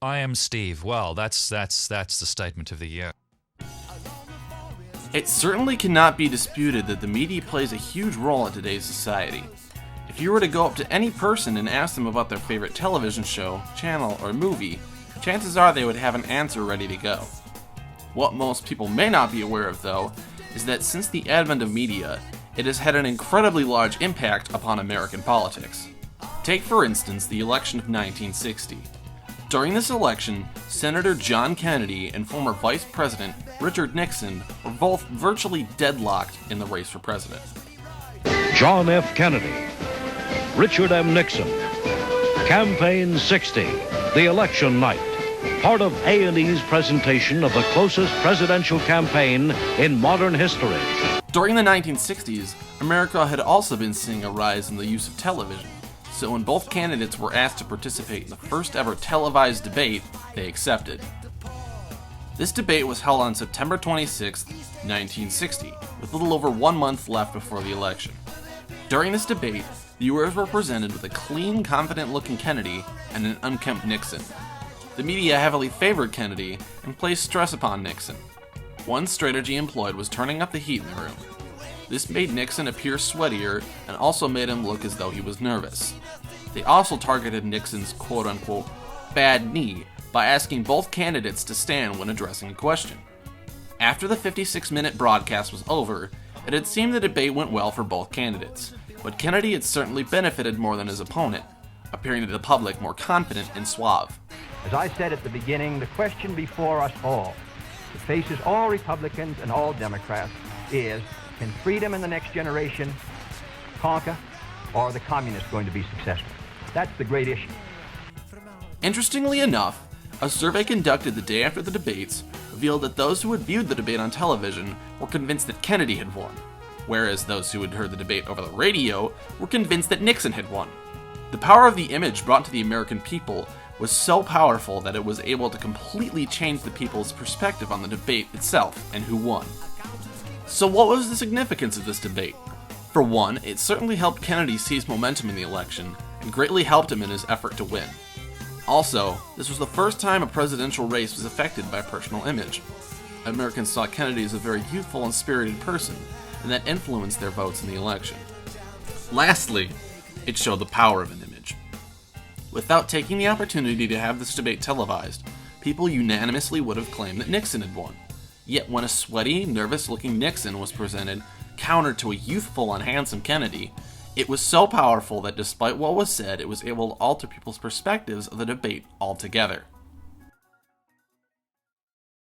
I am Steve. Well, that's the statement of the year. It certainly cannot be disputed that the media plays a huge role in today's society. If you were to go up to any person and ask them about their favorite television show, channel, or movie, chances are they would have an answer ready to go. What most people may not be aware of, though, is that since the advent of media, it has had an incredibly large impact upon American politics. Take, for instance, the election of 1960. During this election, Senator John Kennedy and former Vice President Richard Nixon were both virtually deadlocked in the race for president. John F. Kennedy, Richard M. Nixon, Campaign 60, the election night, part of A&E's presentation of the closest presidential campaign in modern history. During the 1960s, America had also been seeing a rise in the use of television. So when both candidates were asked to participate in the first ever televised debate, they accepted. This debate was held on September 26, 1960, with little over 1 month left before the election. During this debate, viewers were presented with a clean, confident-looking Kennedy and an unkempt Nixon. The media heavily favored Kennedy and placed stress upon Nixon. One strategy employed was turning up the heat in the room. This made Nixon appear sweatier and also made him look as though he was nervous. They also targeted Nixon's quote-unquote bad knee by asking both candidates to stand when addressing a question. After the 56-minute broadcast was over, it had seemed the debate went well for both candidates, but Kennedy had certainly benefited more than his opponent, appearing to the public more confident and suave. As I said at the beginning, the question before us all, that faces all Republicans and all Democrats, is, can freedom in the next generation conquer, or are the communists going to be successful? That's the great issue. Interestingly enough, a survey conducted the day after the debates revealed that those who had viewed the debate on television were convinced that Kennedy had won, whereas those who had heard the debate over the radio were convinced that Nixon had won. The power of the image brought to the American people was so powerful that it was able to completely change the people's perspective on the debate itself and who won. So what was the significance of this debate? For one, it certainly helped Kennedy seize momentum in the election, and greatly helped him in his effort to win. Also, this was the first time a presidential race was affected by personal image. Americans saw Kennedy as a very youthful and spirited person, and that influenced their votes in the election. Lastly, it showed the power of an image. Without taking the opportunity to have this debate televised, people unanimously would have claimed that Nixon had won. Yet when a sweaty, nervous-looking Nixon was presented, countered to a youthful and handsome Kennedy, it was so powerful that despite what was said, it was able to alter people's perspectives of the debate altogether.